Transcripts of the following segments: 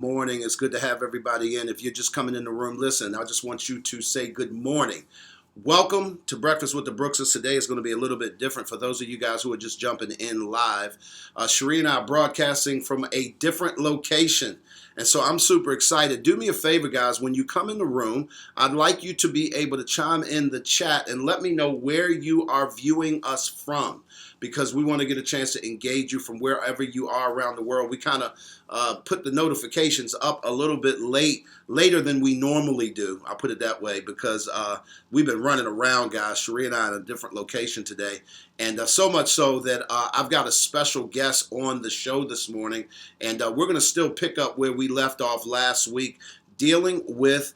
Morning. It's good to have everybody in. If you're just coming in the room, listen, I just want you to say good morning. Welcome to Breakfast with the Brookses. Today is going to be a little bit different for those of you guys who are just jumping in live. Cherie and I are broadcasting from a different location. And so I'm super excited. Do me a favor, guys. When you come in the room, I'd like you to be able to chime in the chat and let me know where you are viewing us from, because we want to get a chance to engage you from wherever you are around the world. We kind of put the notifications up a little bit later than we normally do. I'll put it that way because we've been running around, guys. Cherie and I are in a different location today. And so much so that I've got a special guest on the show this morning. And we're going to still pick up where we left off last week, dealing with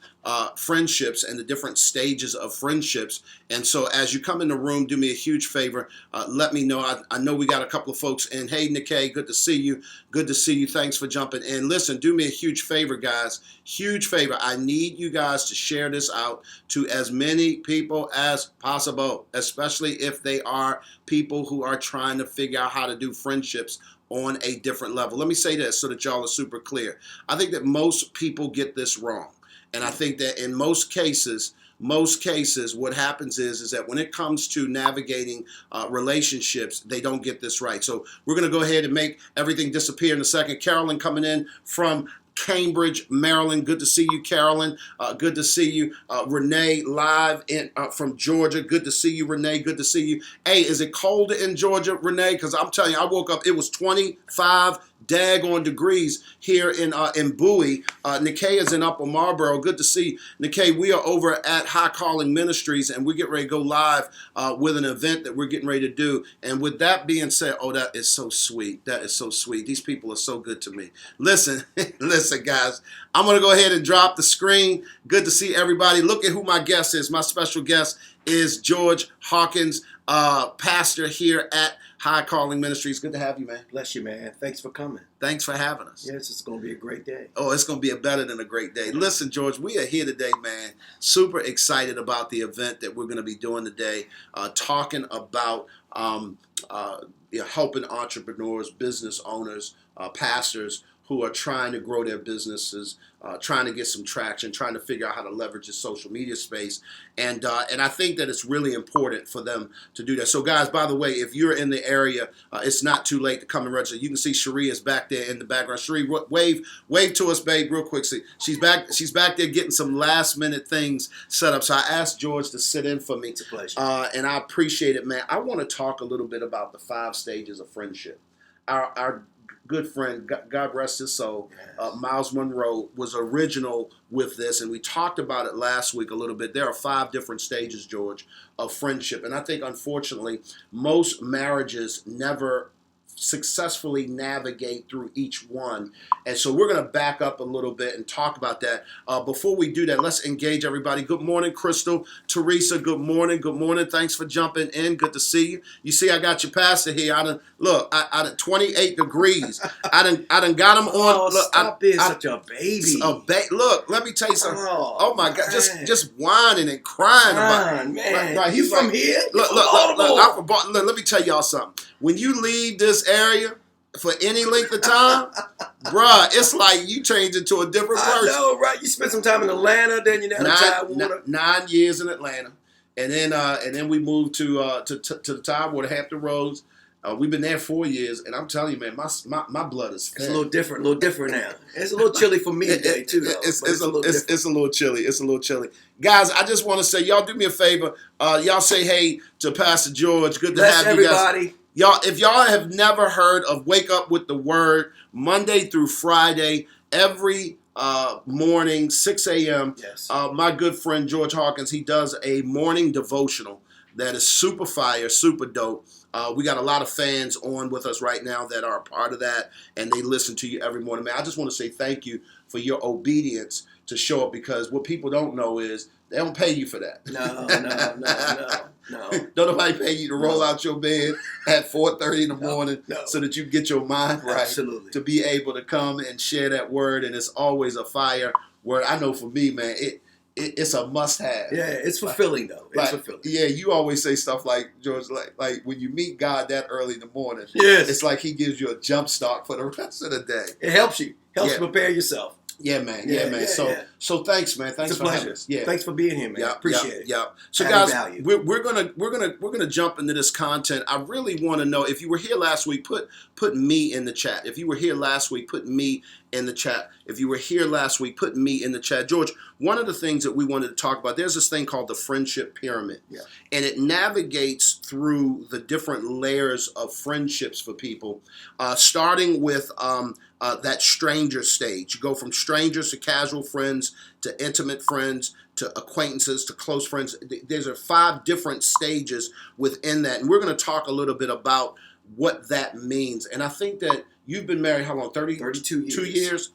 friendships and the different stages of friendships. And so as you come in the room, do me a huge favor. Let me know. I know we got a couple of folks in. Hey, Nikkei, good to see you. Good to see you. Thanks for jumping in. Listen, do me a huge favor, guys. Huge favor. I need you guys to share this out to as many people as possible, especially if they are people who are trying to figure out how to do friendships on a different level. Let me say this so that y'all are super clear. I think that most people get this wrong. And I think that in most cases, what happens is that when it comes to navigating relationships, they don't get this right. So we're going to go ahead and make everything disappear in a second. Carolyn coming in from Cambridge, Maryland. Good to see you, Carolyn. Good to see you. Renee live from Georgia. Good to see you, Renee. Good to see you. Hey, is it cold in Georgia, Renee? Because I'm telling you, I woke up, it was 25 daggone degrees here in Bowie. Nikkei is in Upper Marlboro. Good to see Nikkei. We are over at High Calling Ministries, and we get ready to go live with an event that we're getting ready to do. And with that being said, oh, that is so sweet. That is so sweet. These people are so good to me. Listen, listen, guys. I'm going to go ahead and drop the screen. Good to see everybody. Look at who my guest is. My special guest is George Hawkins, pastor here at High Calling Ministries. Good to have you, man. Bless you, man. Thanks for coming. Thanks for having us. Yes, it's going to be a great day. Oh, it's going to be a better than a great day. Listen, George, we are here today, man. Super excited about the event that we're going to be doing today, talking about helping entrepreneurs, business owners, pastors who are trying to grow their businesses, trying to get some traction, trying to figure out how to leverage the social media space. And I think that it's really important for them to do that. So, guys, by the way, if you're in the area, it's not too late to come and register. You can see Cherie is back there in the background. Cherie, wave to us, babe, real quick. See, she's back there getting some last-minute things set up. So I asked George to sit in for me. It's a pleasure. And I appreciate it, man. I want to talk a little bit about the 5 stages of friendship. Our good friend, God rest his soul, Yes. Miles Monroe was original with this, and we talked about it last week a little bit. There are 5 different stages, George, of friendship, and I think, unfortunately, most marriages never successfully navigate through each one. And so we're going to back up a little bit and talk about that. Before we do that, let's engage everybody. Good morning, Crystal. Teresa, good morning. Good morning. Thanks for jumping in. Good to see you. You see, I got your pastor here. I done 28 degrees. I done got him on. Oh, look, stop being such a baby. Look, let me tell you something. Oh, My God, man. just whining and crying about it. Man. Right, He's from here? Look, let me tell y'all something. When you leave this area for any length of time, bruh, it's like you change into a different person. I know, right? You spent some time in Atlanta, then you never Tidewater. 9 years in Atlanta, and then we moved to the Tidewater, Hampton Roads. We've been there 4 years, and I'm telling you, man, my blood is fed. It's a little different now. It's a little chilly for me today, too, though. It's a little chilly. It's a little chilly. Guys, I just want to say, y'all do me a favor. Y'all say hey to Pastor George. Good to have you guys. Everybody. Y'all, if y'all have never heard of Wake Up with the Word, Monday through Friday, every morning, 6 a.m., Yes. My good friend George Hawkins, he does a morning devotional that is super fire, super dope. We got a lot of fans on with us right now that are a part of that, and they listen to you every morning. Man, I just want to say thank you for your obedience to show up, because what people don't know is they don't pay you for that. No. Don't nobody pay you to roll out your bed at 4:30 in the morning so that you get your mind right. Absolutely. To be able to come and share that word, and it's always a fire word. I know for me, man, it's a must-have. Yeah, it's fulfilling though. It's fulfilling. Yeah, you always say stuff like, George, like when you meet God that early in the morning, Yes. it's like he gives you a jump start for the rest of the day. It helps you. Helps you prepare yourself. Yeah, man. Yeah, man. So thanks, man. Thanks it's a for pleasure. having us. Yeah. Thanks for being here, man. Appreciate it. Yeah. So Added guys, value. we're gonna jump into this content. I really want to know, if you were here last week, put me in the chat. If you were here last week, put me in the chat. If you were here last week, put me in the chat. George, one of the things that we wanted to talk about, there's this thing called the friendship pyramid. Yeah. And it navigates through the different layers of friendships for people, starting with that stranger stage. You go from strangers to casual friends to intimate friends to acquaintances to close friends. There's 5 different stages within that. And we're going to talk a little bit about what that means. And I think that you've been married how long? 32 years. 2 years.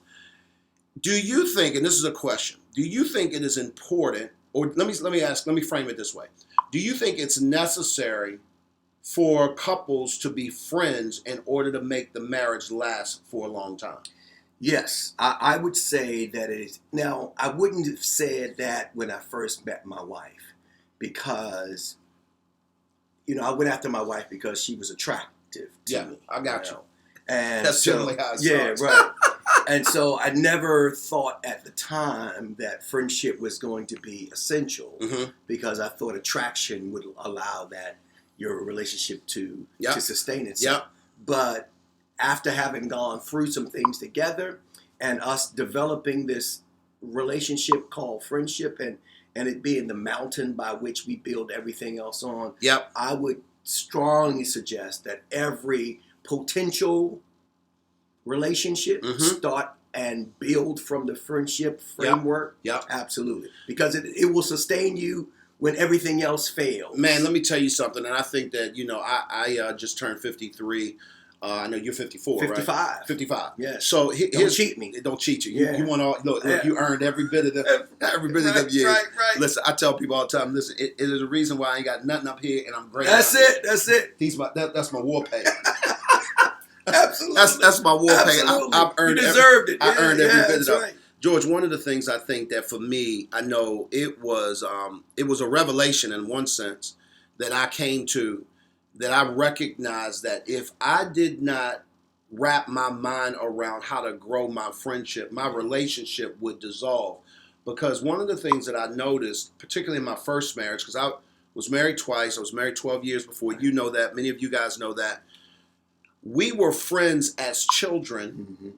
Do you think, and this is a question, do you think it is important, or let me frame it this way. Do you think it's necessary for couples to be friends in order to make the marriage last for a long time? Yes, I would say that it is. Now, I wouldn't have said that when I first met my wife, because, I went after my wife because she was attractive to me. I got you. And that's generally how it starts. Yeah, right. And so I never thought at the time that friendship was going to be essential, because I thought attraction would allow that your relationship to sustain itself. But after having gone through some things together and us developing this relationship called friendship, and it being the mountain by which we build everything else on, I would strongly suggest that every potential relationship start and build from the friendship framework. Absolutely. Because it will sustain you when everything else fails. Man, let me tell you something, and I think that, I just turned 53. I know you're 54, 55. Right? 55. Yes. So don't cheat me. Don't cheat you. You want all look. You earned every bit of them years. Right. Listen, I tell people all the time. Listen, it is a reason why I ain't got nothing up here, and I'm great. That's it. That's it. That's my war pay. Absolutely. That's my war pay. I've earned. You deserved it. I earned every bit of it. Right. George, one of the things I think that for me, I know it was a revelation in one sense that I came to, that I recognized that if I did not wrap my mind around how to grow my friendship, my relationship would dissolve. Because one of the things that I noticed, particularly in my first marriage, because I was married twice, I was married 12 years before, you know that, many of you guys know that, we were friends as children,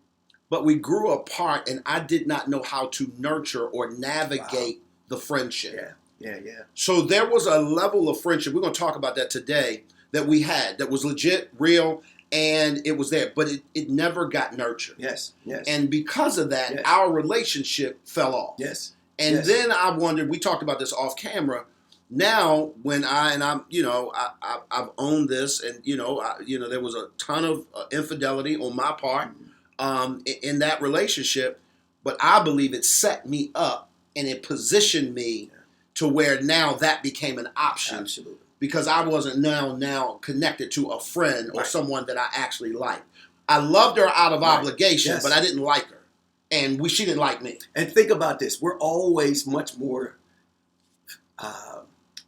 but we grew apart, and I did not know how to nurture or navigate the friendship. Yeah. So there was a level of friendship, we're going to talk about that today, that we had, that was legit, real, and it was there, but it never got nurtured. Yes. And because of that, our relationship fell off. Yes. And then I wondered, we talked about this off camera. Now, when I've owned this, and there was a ton of infidelity on my part in that relationship, but I believe it set me up and it positioned me to where now that became an option. Absolutely. Because I wasn't now connected to a friend or someone that I actually liked. I loved her out of obligation, but I didn't like her, and she didn't like me. And think about this: we're always much more,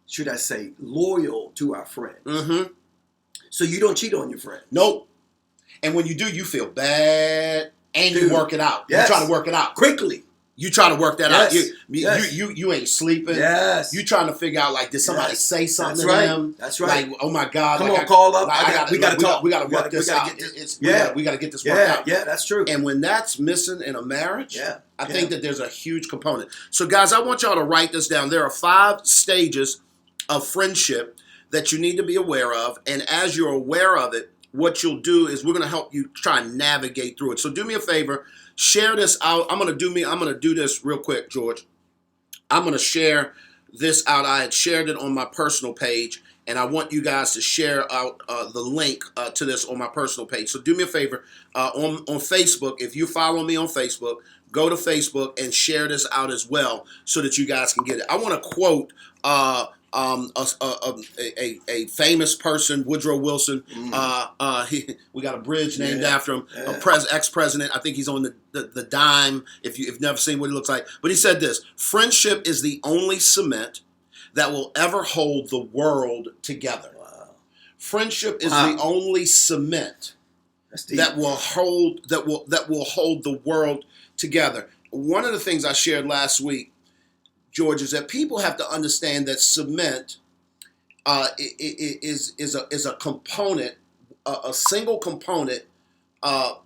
should I say, loyal to our friends. So you don't cheat on your friends. Nope. And when you do, you feel bad, and you work it out. Yes. You try to work it out quickly. You try to work that out. Yes. You ain't sleeping. Yes. You trying to figure out, like, did somebody say something to them? That's right. Like, oh my God. Come on, call up. We got to talk. We got to work this out. We got to get this worked out. Yeah, that's true. And when that's missing in a marriage, I think that there's a huge component. So guys, I want y'all to write this down. There are 5 stages of friendship that you need to be aware of. And as you're aware of it, what you'll do is we're going to help you try and navigate through it. So do me a favor. Share this out. I'm gonna do this real quick, George. I'm gonna share this out. I had shared it on my personal page, and I want you guys to share out the link to this on my personal page. So do me a favor, on Facebook, if you follow me on Facebook, go to Facebook and share this out as well so that you guys can get it. I want to quote a famous person, Woodrow Wilson. We got a bridge named after him. Ex-president. I think he's on the dime. If you've never seen what he looks like, but he said this: friendship is the only cement that will ever hold the world together. Wow. Friendship is the only cement that will hold the world together. One of the things I shared last week, George, is that people have to understand that cement is a component, a single component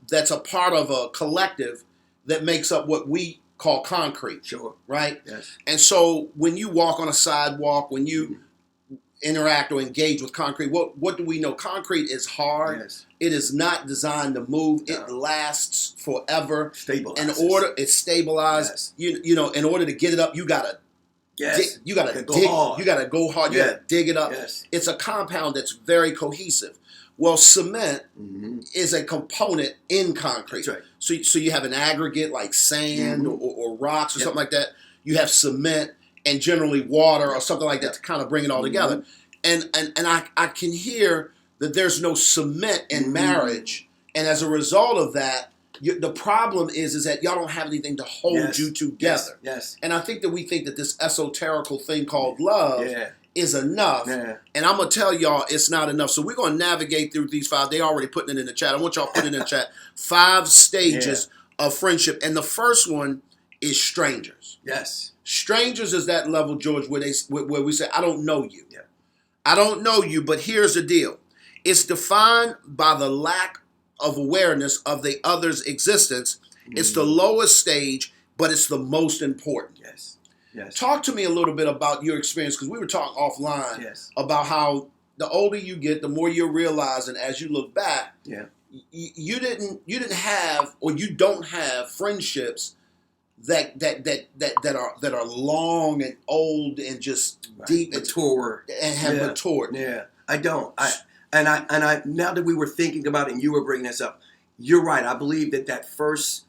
that's a part of a collective that makes up what we call concrete. Sure. Right? Yes. And so when you walk on a sidewalk, when you interact or engage with concrete, what do we know? Concrete is hard. Yes. It is not designed to move. No. It lasts forever. Stabilizes. It's stabilized. Yes. You know, in order to get it up, you gotta yes. You gotta go hard. You gotta go hard. You gotta dig it up. Yes. It's a compound that's very cohesive. Well, cement is a component in concrete. That's right. So you have an aggregate like sand or rocks or something like that. You have cement and generally water or something like that to kind of bring it all together. And I can hear that there's no cement in marriage. And as a result of that, the problem is that y'all don't have anything to hold you together. Yes. And I think that we think that this esoterical thing called love is enough. And I'm going to tell y'all it's not enough. So we're going to navigate through these 5. They already putting it in the chat. I want y'all to put it in the chat. 5 stages of friendship. And the first one is strangers. Yes. Strangers is that level, George, where we say, I don't know you. Yeah. I don't know you, but here's the deal. It's defined by the lack of awareness of the other's existence. It's the lowest stage, but it's the most important. Yes. Yes. Talk to me a little bit about your experience, because we were talking offline about how the older you get, the more you're realizing as you look back, you didn't have, or you don't have friendships that are long and old and just deep and mature and have matured. Yeah, I don't. I now that we were thinking about it and you were bringing this up, you're right. I believe that first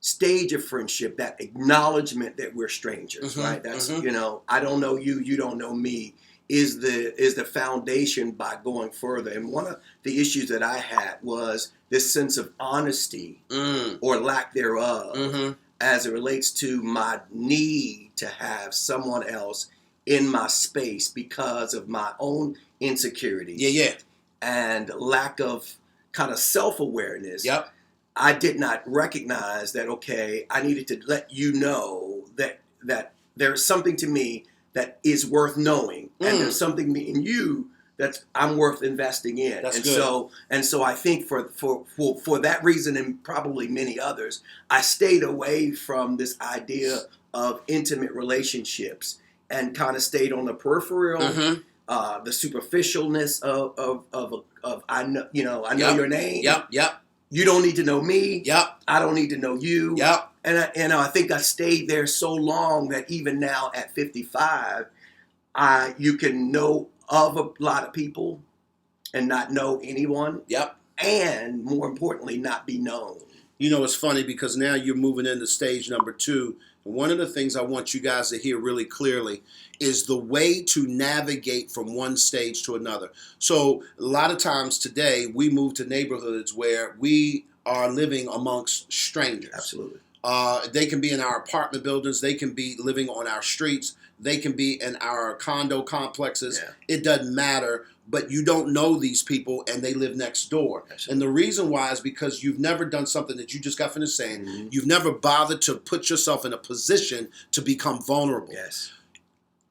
stage of friendship, that acknowledgement that we're strangers, right? That's I don't know you, you don't know me, is the foundation by going further. And one of the issues that I had was this sense of honesty or lack thereof as it relates to my need to have someone else in my space because of my own insecurities and lack of kind of self-awareness. Yep. I did not recognize that, okay, I needed to let you know that there's something to me that is worth knowing, and there's something in you that I'm worth investing in. That's and good. So I think for that reason, and probably many others, I stayed away from this idea of intimate relationships and kind of stayed on the peripheral, the superficialness of I know your name. Yep. You don't need to know me. Yep. I don't need to know you. Yep. And I think I stayed there so long that even now at 55, you can know of a lot of people and not know anyone. Yep. And more importantly, not be known. You know, it's funny because now you're moving into stage number 2. And one of the things I want you guys to hear really clearly is the way to navigate from one stage to another. So a lot of times today we move to neighborhoods where we are living amongst strangers. Absolutely. They can be in our apartment buildings. They can be living on our streets. They can be in our condo complexes. Yeah. It doesn't matter. But you don't know these people, and they live next door. Absolutely. And the reason why is because you've never done something that you just got finished saying. You've never bothered to put yourself in a position to become vulnerable. Yes.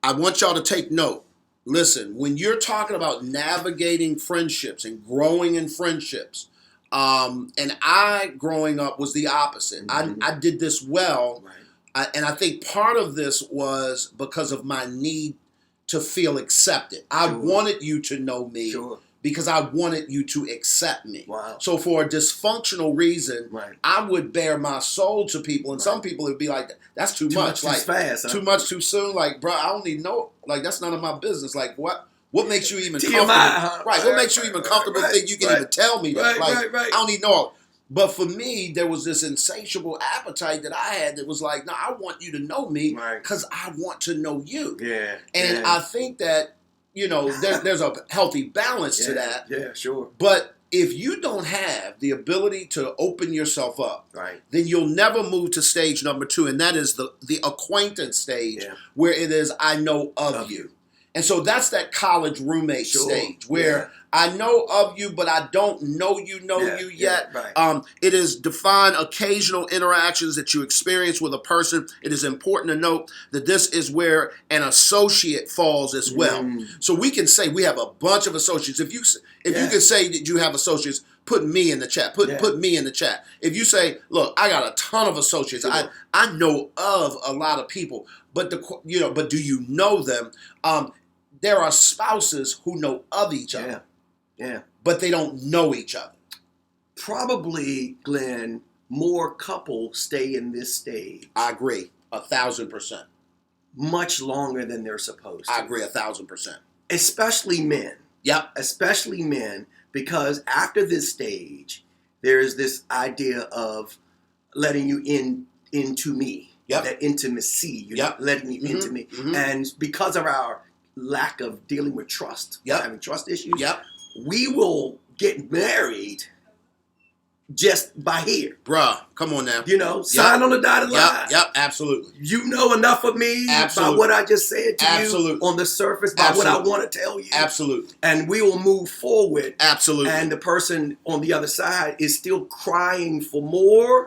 I want y'all to take note. Listen, when you're talking about navigating friendships and growing in friendships, and I, growing up, was the opposite. I did this well, and I think part of this was because of my need to feel accepted. I wanted you to know me because I wanted you to accept me. Wow. So for a dysfunctional reason, I would bare my soul to people, and some people would be like, "That's too much. Like too fast, huh? Too much too soon. Like, bro, I don't need no. Like, that's none of my business. Like, what makes you even TMI, comfortable? huh? What makes you even comfortable to think you can even tell me that? I don't need no. But for me, there was this insatiable appetite that I had that was like, no, I want you to know me because I want to know you. Yeah. And I think that, there's a healthy balance to that. Yeah, sure. But if you don't have the ability to open yourself up, then you'll never move to stage number 2. And that is the acquaintance stage, where it is, I know of you. And so that's that college roommate stage where I know of you, but I don't know you yet. It is defined occasional interactions that you experience with a person. It is important to note that this is where an associate falls as well. So we can say we have a bunch of associates. If you can say that you have associates, put me in the chat. Put me in the chat. If you say, look, I got a ton of associates. I know of a lot of people, but but do you know them? There are spouses who know of each other. Yeah. But they don't know each other. Probably, Glenn, more couples stay in this stage. I agree, 1,000%. Much longer than they're supposed to. I agree, 1,000%. Especially men. Yep. Especially men, because after this stage, there's this idea of letting you into me. Yep. That intimacy. You're letting you into me. And because of our lack of dealing with trust, having trust issues, we will get married just by here. Bruh, come on now. Sign on the dotted line. Yep, absolutely. You know enough of me about what I just said to you on the surface, about what I want to tell you. Absolutely. And we will move forward. Absolutely. And the person on the other side is still crying for more.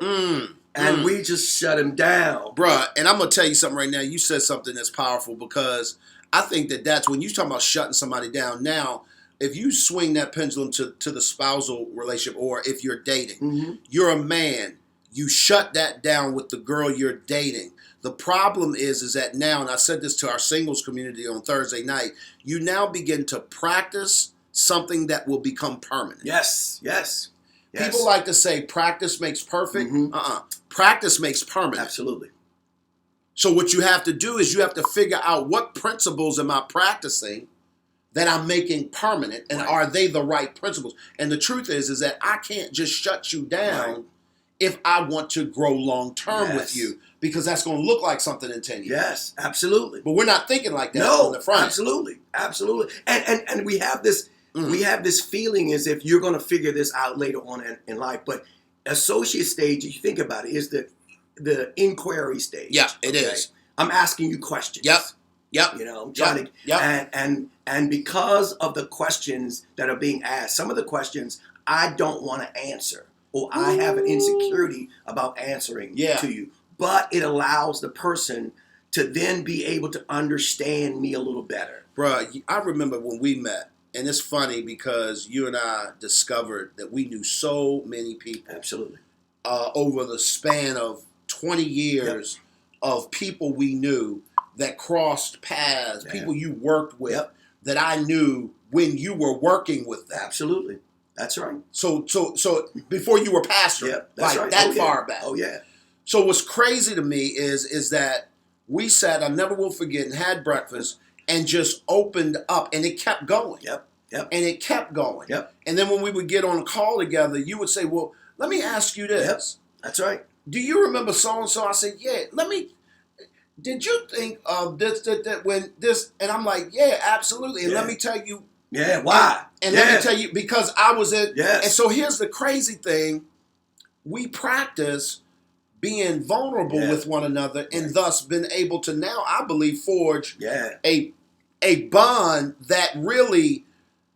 And we just shut him down. Bruh, and I'm going to tell you something right now. You said something that's powerful, because I think that's when you're talking about shutting somebody down. Now, if you swing that pendulum to the spousal relationship, or if you're dating, you're a man, you shut that down with the girl you're dating. The problem is that now, and I said this to our singles community on Thursday night, you now begin to practice something that will become permanent. Yes. People like to say practice makes perfect. Practice makes permanent. Absolutely. So what you have to do is you have to figure out, what principles am I practicing that I'm making permanent, and are they the right principles? And the truth is that I can't just shut you down if I want to grow long term with you, because that's going to look like something in 10 years. Yes, absolutely. But we're not thinking like that on the front. Absolutely. And we have this feeling as if you're going to figure this out later on in life. But associate stage, if you think about it, is the inquiry stage. Yeah, it is. I'm asking you questions. Yep. I'm trying to, and because of the questions that are being asked, some of the questions I don't want to answer, or I have an insecurity about answering to you. But it allows the person to then be able to understand me a little better. Bruh, I remember when we met, and it's funny because you and I discovered that we knew so many people. Absolutely. Over the span of 20 years of people we knew that crossed paths, people you worked with that I knew when you were working with them. Absolutely. That's right. So before you were pastor, that far back. Oh, yeah. So what's crazy to me is that we sat, I never will forget, and had breakfast and just opened up, and it kept going. Yep. And it kept going. Yep. And then when we would get on a call together, you would say, well, let me ask you this. Yep. That's right. Do you remember so-and-so? I said, yeah. Did you think of this, that, when this? And I'm like, yeah, absolutely. And let me tell you. Yeah, why? And let me tell you, because I was in. Yes. And so here's the crazy thing. We practice being vulnerable with one another, and thus been able to now, I believe, forge a bond that really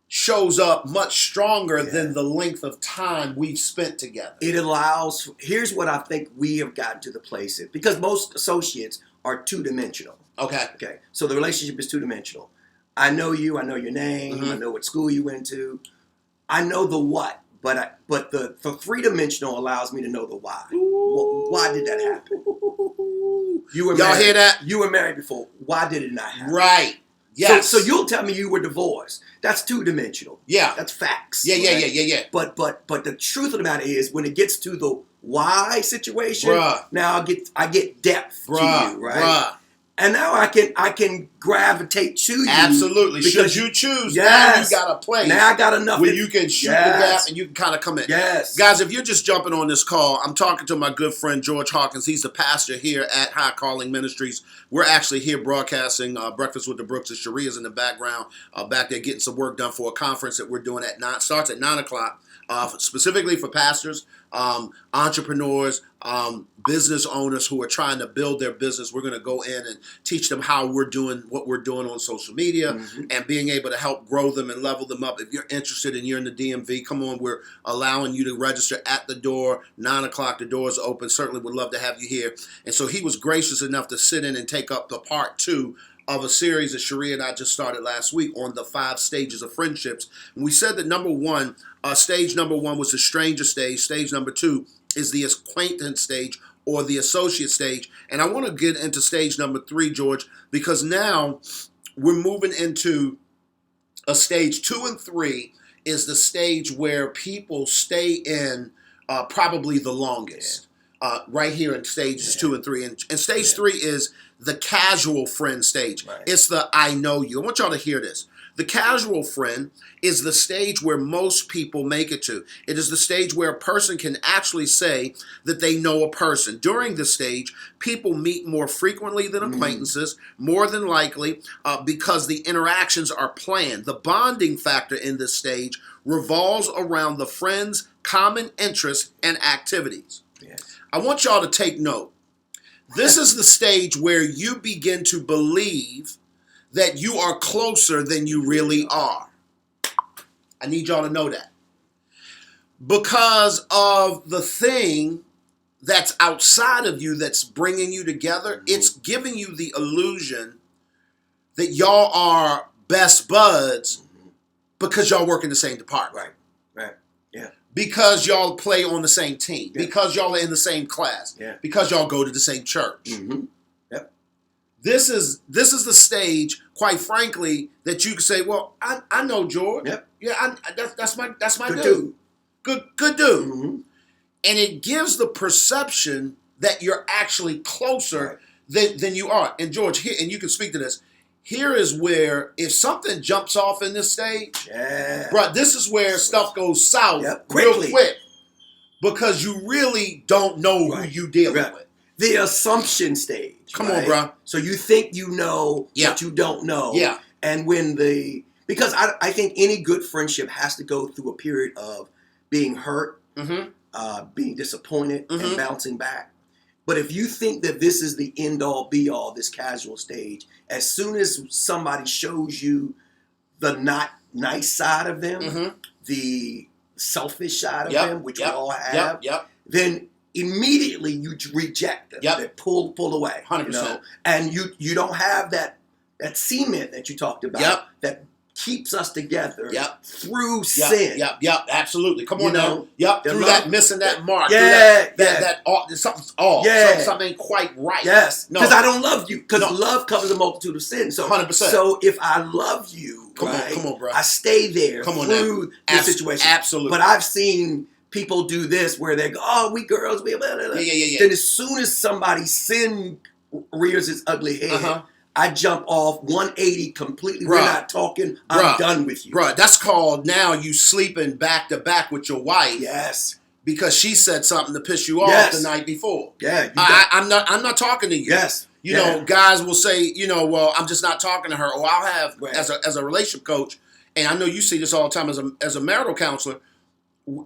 shows up much stronger than the length of time we've spent together. It allows, here's what I think we have gotten to the place in, because most associates are two-dimensional. Okay. So the relationship is two-dimensional. I know you, I know your name, I know what school you went to. I know the what, but the three-dimensional allows me to know the why. Why did that happen? You were Y'all married. Hear that? You were married before. Why did it not happen? Right. Yes. So you'll tell me you were divorced. That's two-dimensional. Yeah. That's facts. Yeah. But the truth of the matter is, when it gets to the why situation, now I get depth to you, right? And now I can gravitate to you. Absolutely. Because should you choose, yes, now you got a place. Now I got enough where you can shoot the gap and you can kind of come in. Yes. Guys, if you're just jumping on this call, I'm talking to my good friend George Hawkins. He's the pastor here at High Calling Ministries. We're actually here broadcasting Breakfast with the Brooks. And Sharia's in the background, back there getting some work done for a conference that we're doing at 9. Starts at 9 o'clock. Specifically for pastors, entrepreneurs, business owners who are trying to build their business. We're going to go in and teach them how we're doing what we're doing on social media and being able to help grow them and level them up. If you're interested and you're in the DMV, come on, we're allowing you to register at the door. 9 o'clock, the doors open. Certainly would love to have you here. And so he was gracious enough to sit in and take up the part 2 of a series that Sharia and I just started last week on the 5 stages of friendships. And we said that stage number 1 was the stranger stage. Stage number 2 is the acquaintance stage or the associate stage. And I want to get into stage number 3, George, because now we're moving into a stage 2 and 3 is the stage where people stay in probably the longest. Right here in stages 2 and 3. And stage 3 is the casual friend stage. Right. It's the I know you. I want y'all to hear this. The casual friend is the stage where most people make it to. It is the stage where a person can actually say that they know a person. During this stage, people meet more frequently than acquaintances, more than likely, because the interactions are planned. The bonding factor in this stage revolves around the friend's common interests and activities. Yes. I want y'all to take note. This is the stage where you begin to believe that you are closer than you really are. I need y'all to know that. Because of the thing that's outside of you that's bringing you together, it's giving you the illusion that y'all are best buds because y'all work in the same department. Right. Yeah. Because y'all play on the same team. Yeah. Because y'all are in the same class. Yeah. Because y'all go to the same church. Yep. This is the stage, quite frankly, that you can say, well, I know George. Yep. Yeah, that's my Good dude. Good dude. And it gives the perception that you're actually closer than you are. And George, here, and you can speak to this. Here is where, if something jumps off in this stage, bro, this is where stuff goes south real quick. Because you really don't know who you dealing with. The assumption stage. Come on, bro. So you think you know what you don't know. Yeah. And because I think any good friendship has to go through a period of being hurt, being disappointed, and bouncing back. But if you think that this is the end-all, be-all, this casual stage, as soon as somebody shows you the not nice side of them, the selfish side of them, which we all have, then immediately you reject them. They pull away. 100%. You know? And you don't have that cement that you talked about that keeps us together through sin. Absolutely. Come on now. Through love, that missing that mark. Something's off. Something ain't quite right. Yes. Because I don't love you. Because love covers a multitude of sins. So 100%. So if I love you, come on, bro. I stay there through the situation. Absolutely. But I've seen people do this where they go, oh, we girls, we blah, blah, blah. Then as soon as somebody's sin rears its ugly head, I jump off 180 completely. Bruh, we're not talking. I'm done with you. Bruh, that's called now you sleeping back to back with your wife. Yes. Because she said something to piss you off the night before. Yeah. I'm not talking to you. Yes. You know, guys will say, well, I'm just not talking to her. Or I'll have, as a relationship coach, and I know you see this all the time as a marital counselor,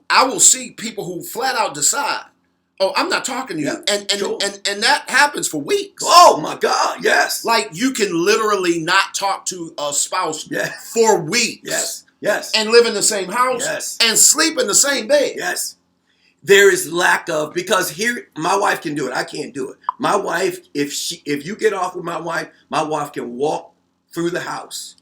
I will see people who flat out decide, oh, I'm not talking to you. And that happens for weeks. Oh, my God, yes. Like, you can literally not talk to a spouse for weeks. Yes. And live in the same house. And sleep in the same bed. Yes. There is lack of, because here, my wife can do it. I can't do it. My wife, if you get off with my wife can walk through the house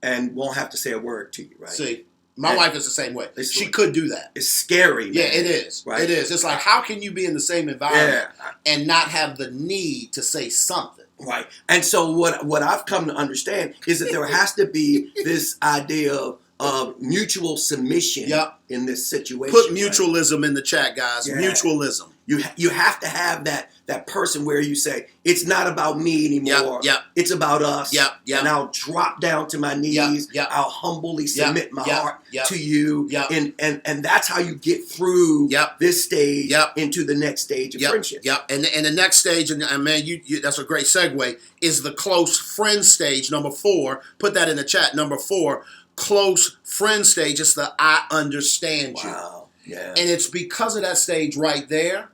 and won't have to say a word to you, right? See. My wife is the same way. She could do that. It's scary, man. Yeah, it is. Right? It is. It's like, how can you be in the same environment and not have the need to say something? Right. And so what I've come to understand is that there has to be this idea of mutual submission in this situation. Put mutualism in the chat, guys. Yeah. Mutualism. You have to have that that person where you say, it's not about me anymore. Yep. It's about us. Yep. And I'll drop down to my knees. Yep. I'll humbly submit my heart to you. Yep. And that's how you get through this stage into the next stage of friendship. And the next stage, and man, you that's a great segue, is the close friend stage, number 4. Put that in the chat. Number 4, close friend stage. It's the I understand you. Wow. Yeah. And it's because of that stage right there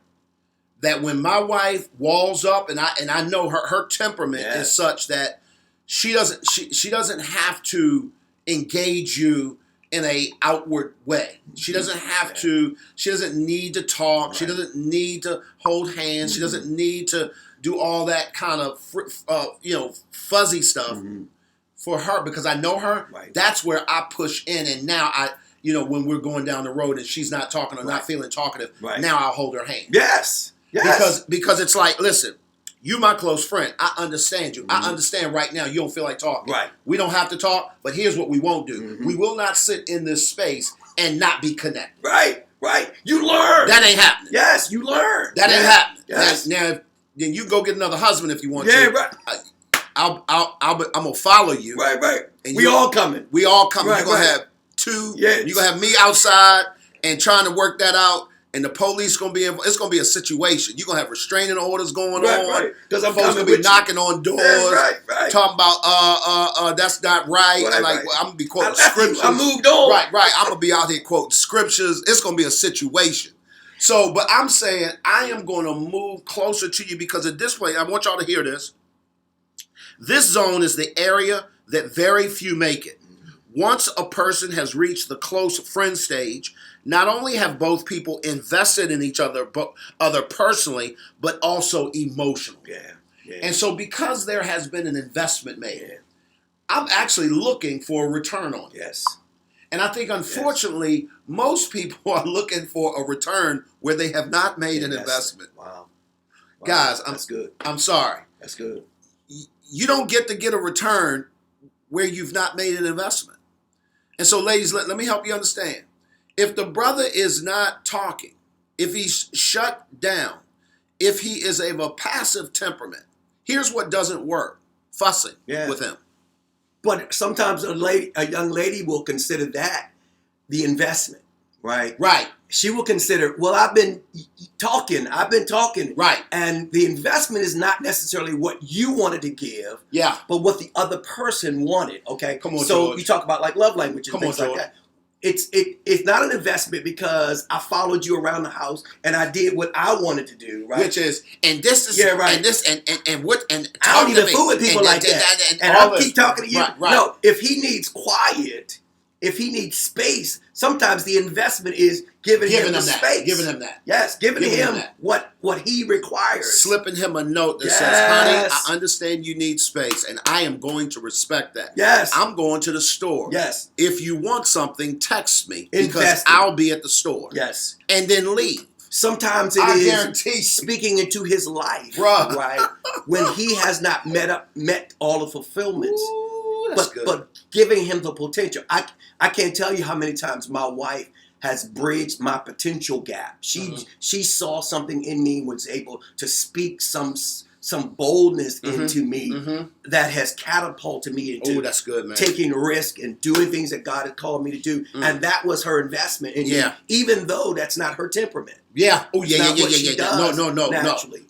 that when my wife walls up, and I know her temperament is such that she doesn't have to engage you in a outward way. She doesn't have to. She doesn't need to talk. Right. She doesn't need to hold hands. She doesn't need to do all that kind of fuzzy stuff for her, because I know her. Right. That's where I push in, and now when we're going down the road and she's not talking or not feeling talkative, now I'll hold her hand. Yes. Because it's like, listen, you my close friend. I understand you. I understand right now you don't feel like talking. Right. We don't have to talk, but here's what we won't do. We will not sit in this space and not be connected. Right. You learn. That ain't happening. Yes, you learn. That ain't happening. Yes. Now, then you go get another husband if you want to. Yeah, right. I'm gonna follow you. Right. And we all coming. We all coming. Right, you're gonna have 2. Yeah. You're gonna have me outside and trying to work that out. And the police gonna be involved. It's gonna be a situation. You're gonna have restraining orders going on. Right. Because I'm folks gonna be knocking on doors, right. talking about that's not right. And I'm gonna be quoting scriptures. I moved on. Right. I'm gonna be out here quoting scriptures. It's gonna be a situation. So, but I'm saying I am gonna move closer to you because at this point, I want y'all to hear this. This zone is the area that very few make it. Once a person has reached the close friend stage, not only have both people invested in each other personally, but also emotionally. Yeah. And so because there has been an investment made, I'm actually looking for a return on it. Yes. And I think, unfortunately, most people are looking for a return where they have not made an investment. Wow. Guys, that's good. I'm sorry. That's good. You don't get to get a return where you've not made an investment. And so, ladies, let me help you understand. If the brother is not talking, if he's shut down, if he is of a passive temperament, here's what doesn't work: fussing with him. But sometimes a young lady will consider that the investment, right? Right. She will consider, well, I've been talking. Right. And the investment is not necessarily what you wanted to give, but what the other person wanted, okay? Come on, so George. you talk about like love language and things like that. It's not an investment because I followed you around the house and I did what I wanted to do, right? Which is, and this is, and this, and what, and I don't even fool with people like that. And I'll keep talking to you. Right. No, if he needs quiet, if he needs space, sometimes the investment is giving him the space. Giving him that. Yes, giving him what he requires. Slipping him a note that says, honey, I understand you need space, and I am going to respect that. Yes. I'm going to the store. Yes. If you want something, text me because Investing. I'll be at the store. Yes. And then leave. Sometimes it is speaking into his life, right? When he has not met all the fulfillments. Ooh, but giving him the potential. I can't tell you how many times my wife has bridged my potential gap. She saw something in me, was able to speak some boldness into me that has catapulted me into that's good, man. Taking risk and doing things that God had called me to do. And that was her investment in me, even though that's not her temperament. Yeah. Oh, yeah.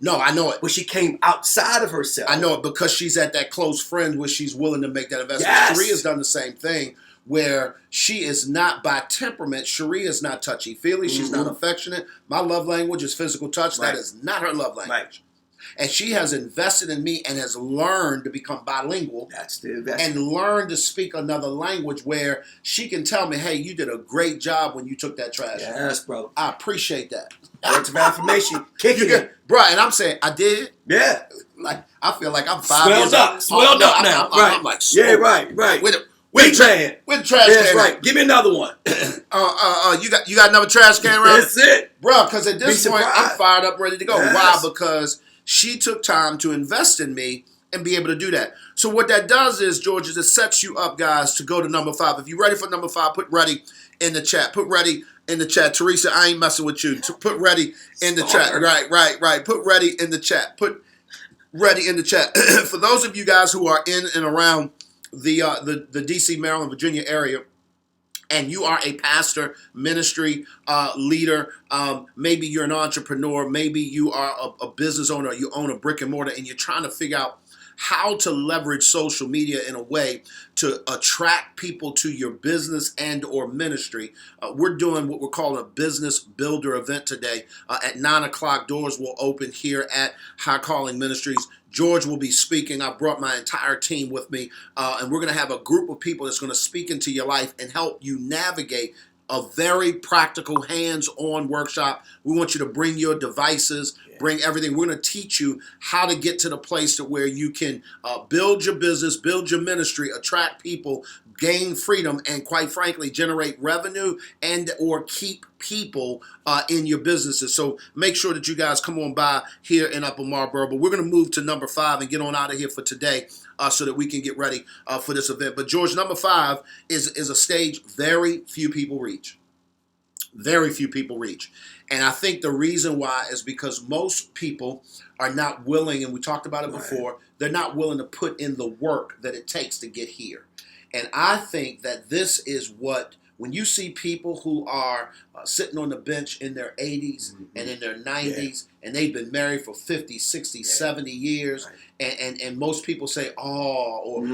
No, I know it. But she came outside of herself. I know it because she's at that close friend where she's willing to make that investment. Yes. Sharia's done the same thing where she is not by temperament. Sharia is not touchy-feely. She's not affectionate. My love language is physical touch. That is not her love language. Right. And she has invested in me and has learned to become bilingual. That's the investment. And learned to speak another language where she can tell me, hey, you did a great job when you took that trash. Yes, bro. I appreciate that. Words of affirmation. Kicking it. Bro, and I'm saying, I did. Yeah. Like, I feel like I'm 5 years old. Swelled up now. I'm like, right. With the trash can. That's right. Give me another one. You got another trash can around? That's it. Bro, because at this point, I'm fired up, ready to go. Yes. Why? Because she took time to invest in me, and be able to do that. So what that does is, George, is it sets you up, guys, to go to number 5. If you're ready for number 5, put ready in the chat. Put ready in the chat. Teresa, I ain't messing with you. Put ready in the chat. Right. Put ready in the chat. Put ready in the chat. For those of you guys who are in and around the D.C., Maryland, Virginia area, and you are a pastor, ministry leader, maybe you're an entrepreneur, maybe you are a business owner, you own a brick and mortar, and you're trying to figure out how to leverage social media in a way to attract people to your business and or ministry. We're doing what we're calling a business builder event today. At 9 o'clock, doors will open here at High Calling Ministries. George will be speaking. I brought my entire team with me, and we're going to have a group of people that's going to speak into your life and help you navigate a very practical, hands-on workshop. We want you to bring your devices, bring everything. We're going to teach you how to get to the place to where you can build your business, build your ministry, attract people, gain freedom, and quite frankly, generate revenue and or keep people in your businesses. So make sure that you guys come on by here in Upper Marlboro. But we're going to move to number 5 and get on out of here for today so that we can get ready for this event. But George, number 5 is a stage very few people reach. Very few people reach. And I think the reason why is because most people are not willing, and we talked about it before, they're not willing to put in the work that it takes to get here. And I think that this is what, when you see people who are sitting on the bench in their 80s and in their 90s, and they've been married for 50, 60, 70 years, and most people say, or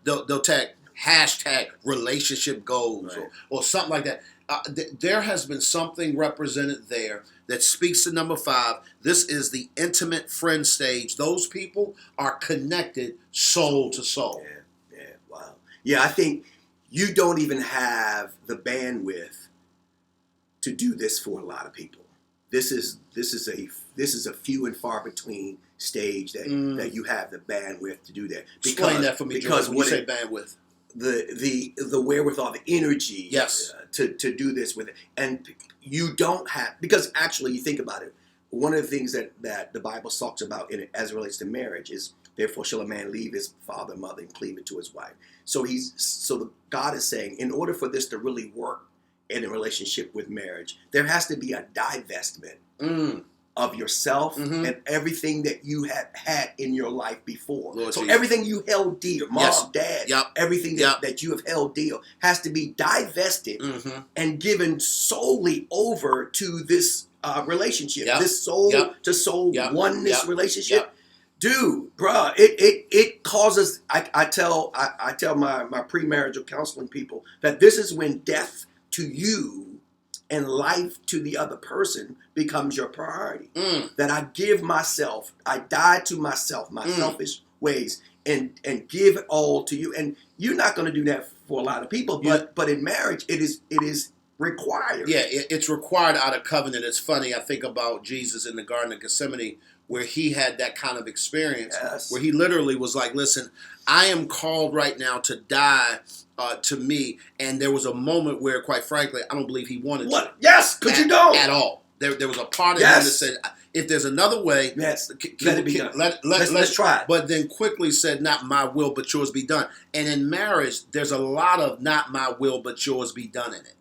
they'll tag hashtag relationship goals or something like that. There has been something represented there that speaks to number 5. This is the intimate friend stage. Those people are connected soul to soul. Wow. Yeah, I think you don't even have the bandwidth to do this for a lot of people. This is a few and far between stage that you have the bandwidth to do that. Explain that for me, because when you say bandwidth. The wherewithal, the energy to do this with it. And you don't have, because actually you think about it, one of the things that the Bible talks about as it relates to marriage is, therefore shall a man leave his father and mother and cleave it to his wife. So God is saying, in order for this to really work in a relationship with marriage, there has to be a divestment of yourself and everything that you have had in your life before. Lord so Jesus. Everything you held dear, mom, dad, everything that you have held dear has to be divested and given solely over to this relationship, this soul to soul oneness relationship. Dude, bruh, it causes. I tell my premarital counseling people that this is when death to you and life to the other person becomes your priority. That I give myself, I die to myself, my selfish ways, and give it all to you. And you're not going to do that for a lot of people, but in marriage, it is required. Yeah, it's required out of covenant. It's funny, I think about Jesus in the Garden of Gethsemane, where he had that kind of experience, where he literally was like, listen, I am called right now to die to me. And there was a moment where, quite frankly, I don't believe he wanted to. Yes, because you don't. At all. There was a part of him that said, if there's another way, let it be done. Let's try it. But then quickly said, not my will, but yours be done. And in marriage, there's a lot of not my will, but yours be done in it.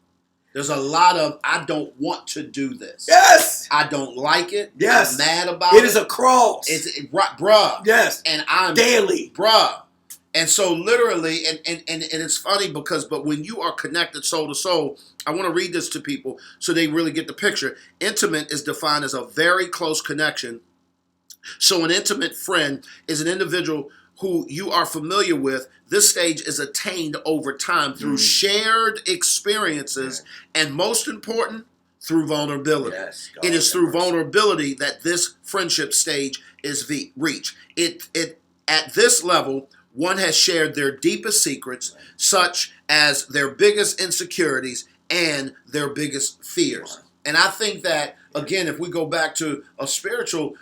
There's a lot of, I don't want to do this. Yes. I don't like it. Yes. I'm mad about it. It is a cross. Bruh. Yes. And I'm daily. Bruh. And so literally, and it's funny but when you are connected soul to soul, I want to read this to people so they really get the picture. Intimate is defined as a very close connection. So an intimate friend is an individual who you are familiar with. This stage is attained over time through shared experiences and, most important, through vulnerability. Yes, it is through vulnerability that this friendship stage is reached. At this level, one has shared their deepest secrets, such as their biggest insecurities and their biggest fears. And I think that, again, if we go back to a spiritual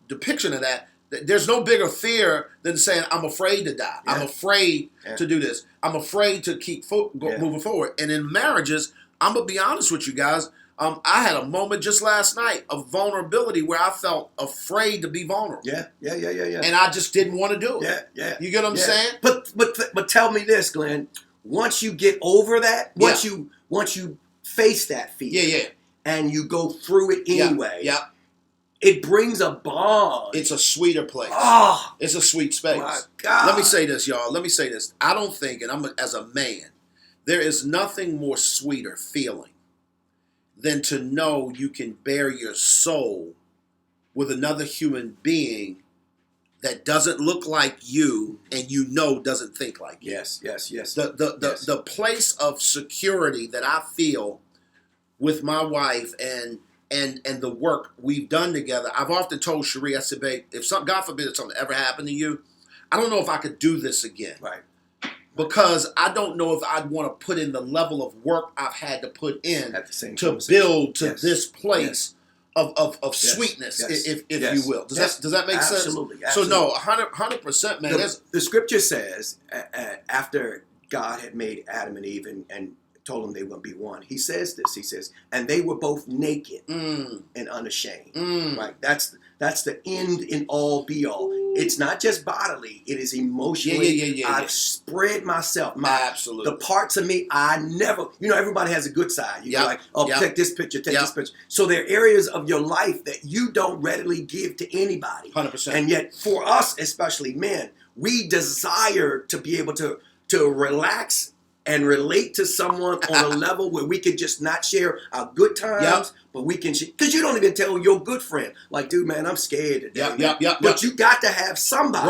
depiction of that, there's no bigger fear than saying, I'm afraid to die. I'm afraid to do this. I'm afraid to keep moving forward. And in marriages, I'm going to be honest with you guys, I had a moment just last night of vulnerability where I felt afraid to be vulnerable. Yeah. And I just didn't want to do it. Yeah. You get what I'm saying? But tell me this, Glenn. Once you get over that, once you face that fear, and you go through it anyway, it brings a bond. It's a sweeter place. Oh, it's a sweet space. My God. Let me say this, y'all. Let me say this. I don't think, and as a man, there is nothing more sweeter feeling than to know you can bear your soul with another human being that doesn't look like you and doesn't think like you. Yes. The place of security that I feel with my wife and the work we've done together. I've often told Cherie, I said, babe, if something, God forbid, if something ever happened to you, I don't know if I could do this again. Right. Because I don't know if I'd want to put in the level of work I've had to put in at the same to build to this place of sweetness, if you will. Does that make sense? Absolutely. So no, 100%, man. The scripture says after God had made Adam and Eve and told them they would be one, he says this. He says, and they were both naked and unashamed. Right. That's the end in all be all. It's not just bodily, it is emotionally. I've spread myself. The parts of me I never, everybody has a good side. You're like, take this picture, take this picture. So there are areas of your life that you don't readily give to anybody. 100%. And yet for us, especially men, we desire to be able to relax and relate to someone on a level where we can just not share our good times, but we can, because you don't even tell your good friend, like, dude, man, I'm scared today. But you got to have somebody.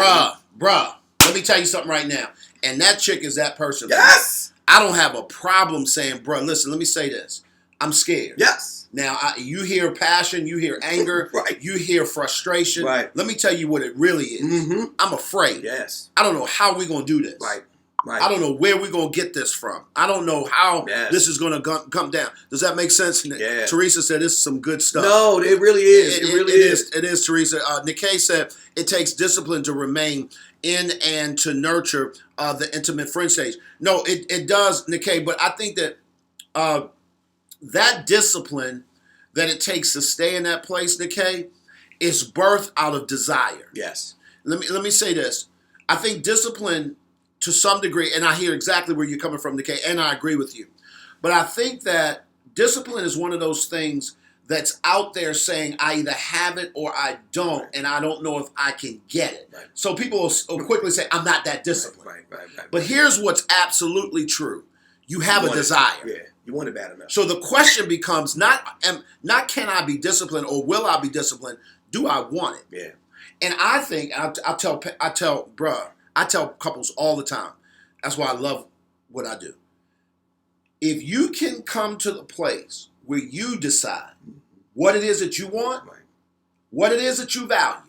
Bruh, let me tell you something right now. And that chick is that person. Yes. I don't have a problem saying, bruh, listen, let me say this. I'm scared. Yes. Now, you hear passion, you hear anger, right. You hear frustration. Right. Let me tell you what it really is. I'm afraid. Yes. I don't know how we're going to do this. Right. I don't know where we're going to get this from. I don't know how this is going to come down. Does that make sense? Yeah. Teresa said this is some good stuff. No, it really is. It really is. It is, Teresa. Nikkei said it takes discipline to remain in and to nurture the intimate friend stage. No, it does, Nikkei, but I think that that discipline that it takes to stay in that place, Nikkei, is birthed out of desire. Yes. Let me say this. I think discipline, to some degree, and I hear exactly where you're coming from, Nikkei, and I agree with you. But I think that discipline is one of those things that's out there saying, I either have it or I don't, and I don't know if I can get it. Right. So people will quickly say, I'm not that disciplined. Right. But here's what's absolutely true. You have a desire. Yeah, you want it bad enough. So the question becomes not can I be disciplined or will I be disciplined? Do I want it? Yeah. And I think, I tell couples all the time, that's why I love what I do. If you can come to the place where you decide what it is that you want, what it is that you value,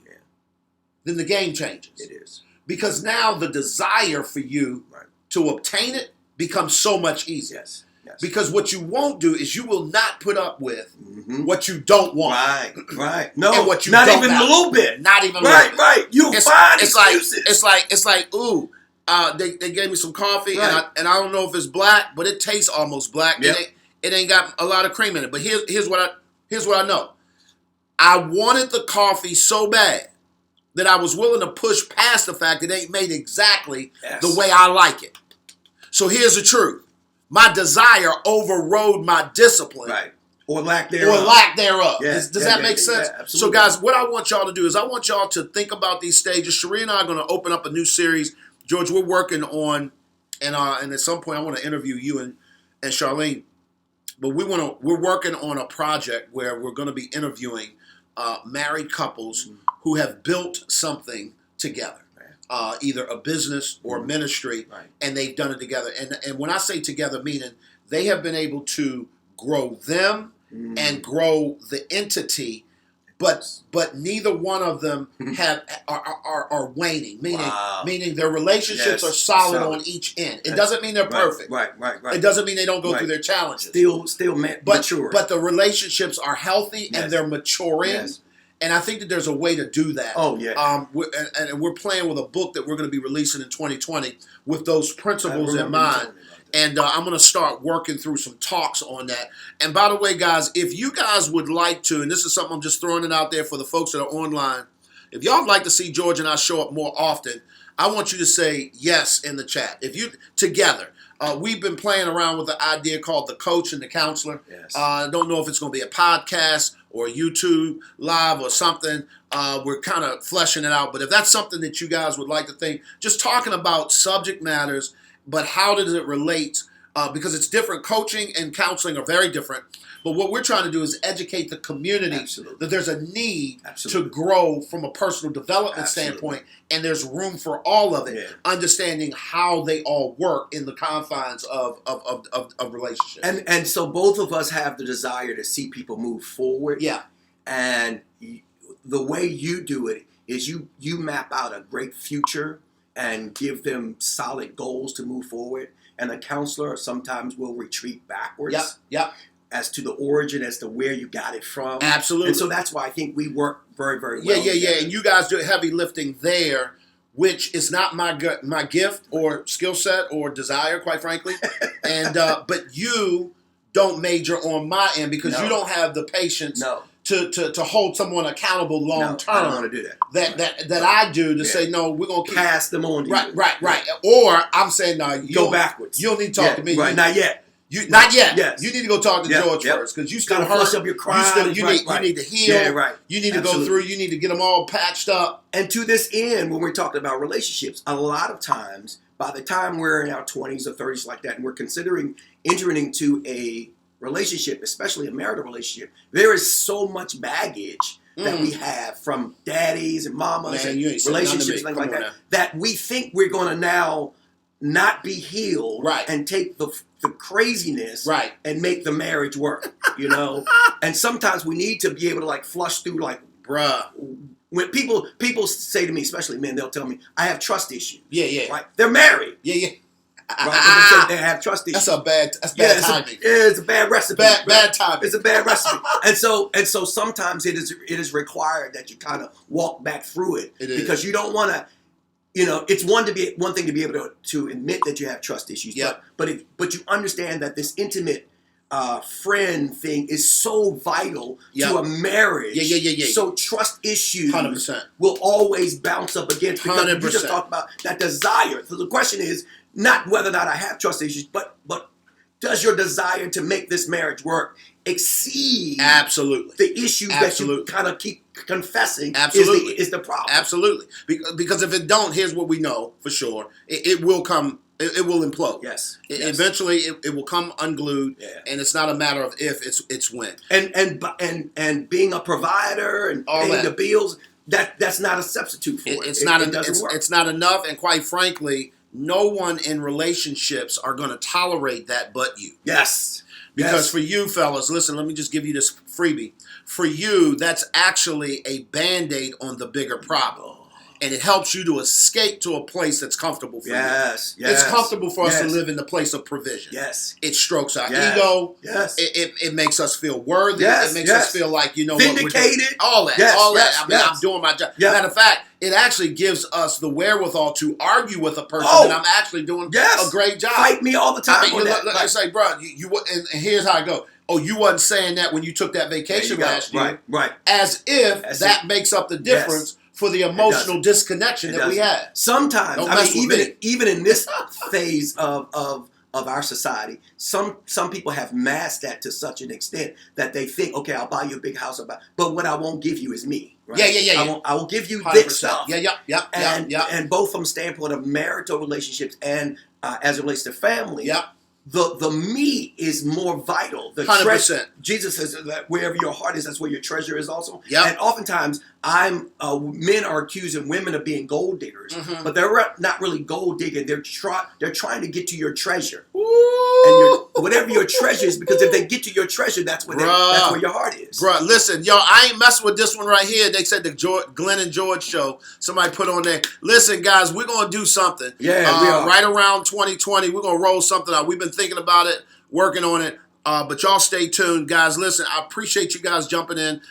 then the game changes. It is. Because now the desire for you to obtain it becomes so much easier. Yes. Because what you won't do is you will not put up with what you don't want. Right. No, and what you not don't even a little bit. Not even a little bit. Right. You find excuses. It's like, ooh, they gave me some coffee and I don't know if it's black, but it tastes almost black. Yep. It ain't got a lot of cream in it. But here's what I know. I wanted the coffee so bad that I was willing to push past the fact it ain't made exactly the way I like it. So here's the truth. My desire overrode my discipline. Right. Or lack thereof. Yeah. Does that make sense? Yeah, so guys, what I want y'all to do is I want y'all to think about these stages. Cherie and I are going to open up a new series. George, we're working on, and at some point I want to interview you and Charlene. But we're working on a project where we're going to be interviewing married couples who have built something together. Either a business or ministry, and they've done it together. And when I say together, meaning they have been able to grow them and grow the entity, but neither one of them are waning. Meaning their relationships are solid on each end. It doesn't mean they're perfect. Right. It doesn't mean they don't go through their challenges. Still mature. But the relationships are healthy and they're maturing. Yes. And I think that there's a way to do that. Oh, yeah. We're playing with a book that we're going to be releasing in 2020 with those principles in mind. And I'm going to start working through some talks on that. And by the way, guys, if you guys would like to, and this is something I'm just throwing it out there for the folks that are online, if y'all would like to see George and I show up more often, I want you to say yes in the chat. If you together. We've been playing around with the idea called the coach and the counselor. Yes. I don't know if it's going to be a podcast or YouTube live or something. We're kind of fleshing it out. But if that's something that you guys would like to think, just talking about subject matters, but how does it relate? Because it's different. Coaching and counseling are very different. But what we're trying to do is educate the community Absolutely. that there's a need Absolutely. to grow from a personal development Absolutely. standpoint, and there's room for all of it, Yeah. understanding how they all work in the confines of relationships. And so both of us have the desire to see people move forward. Yeah. And the way you do it is you map out a great future and give them solid goals to move forward. And the counselor sometimes will retreat backwards. Yep. Yep. As to the origin, as to where you got it from. Absolutely. And so that's why I think we work very, very well. Yeah. And you guys do heavy lifting there, which is not my gift or skill set or desire, quite frankly. And but you don't major on my end because you don't have the patience to hold someone accountable long term. I don't want to do that. That I do to say, no, we're going to pass them on to you. Right. Or I'm saying, no, you go backwards. You don't need to talk to me. Right, not yet. Not yet. Yes. You need to go talk to George first because you still hurt. Flush up your crimes. You need to heal. Yeah, right. You need to go through. You need to get them all patched up. And to this end, when we're talking about relationships, a lot of times, by the time we're in our 20s or 30s like that, and we're considering entering into a relationship, especially a marital relationship, there is so much baggage that we have from daddies and mamas and relationships, things like that, that we think we're going to now not be healed and take the craziness and make the marriage work, you know? And sometimes we need to be able to like flush through like, bruh. When people say to me, especially men, they'll tell me, I have trust issues. Yeah. Right? They're married. Yeah. Right? They have trust issues. That's bad timing. It's a bad recipe. Bad timing. It's a bad recipe. And so sometimes it is required that you kind of walk back through it because you don't want to. You know, it's one thing to be able to admit that you have trust issues, but you understand that this intimate friend thing is so vital to a marriage. Yeah. So trust issues 100% will always bounce up against because 100%. you just talked about that desire. So the question is not whether or not I have trust issues, but does your desire to make this marriage work exceed the issues that you kind of keep confessing is the problem. Absolutely. Because if it don't, here's what we know for sure. It will come, it will implode. Yes. Eventually it will come unglued and it's not a matter of if, it's when. And being a provider and all paying the bills, that's not a substitute for it. It's not enough, and quite frankly, no one in relationships are going to tolerate that but you. Yes. Because for you fellas, listen, let me just give you this freebie. For you, that's actually a Band-Aid on the bigger problem. And it helps you to escape to a place that's comfortable for you. It's comfortable for us to live in the place of provision. It strokes our ego. It makes us feel worthy. It makes us feel like, you know, vindicated. What we're doing. All that. I mean, I'm doing my job. Matter of fact, it actually gives us the wherewithal to argue with a person that I'm actually doing a great job. Fight me all the time. I mean, let's say, bro, you and here's how I go. Oh, you wasn't saying that when you took that vacation last year. Right. As if that makes up the difference for the emotional disconnection that we have. Sometimes, even in this phase of our society, some people have masked that to such an extent that they think, okay, I'll buy you a big house, but what I won't give you is me. Right? Yeah. I will give you 100%. this stuff. And both from standpoint of marital relationships and as it relates to family. The me is more vital. The 100%. Jesus says that wherever your heart is, that's where your treasure is also. Yep. And oftentimes, men are accusing women of being gold diggers, but they're not really gold digging. They're trying to get to your treasure. And whatever your treasure is, because if they get to your treasure, that's where your heart is. Bruh, listen, y'all, I ain't messing with this one right here. They said the Glenn and George show. Somebody put on there. Listen, guys, we're going to do something. Yeah, we are. Right around 2020, we're going to roll something out. We've been thinking about it, working on it. But y'all stay tuned, guys. Listen, I appreciate you guys jumping in.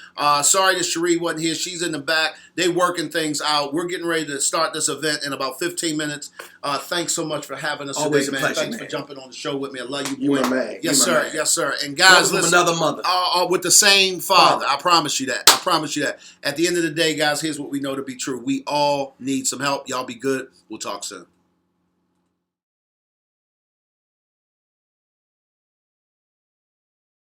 Sorry that Cherie wasn't here. She's in the back. They working things out. We're getting ready to start this event in about 15 minutes. Thanks so much for having us Always today, a man. pleasure, Thanks man. for jumping on the show with me. I love you, boy. You my man. Yes, You my sir. man. Yes, sir. And guys, Brother from listen. another mother. With the same father. I promise you that. I promise you that. At the end of the day, guys, here's what we know to be true. We all need some help. Y'all be good. We'll talk soon.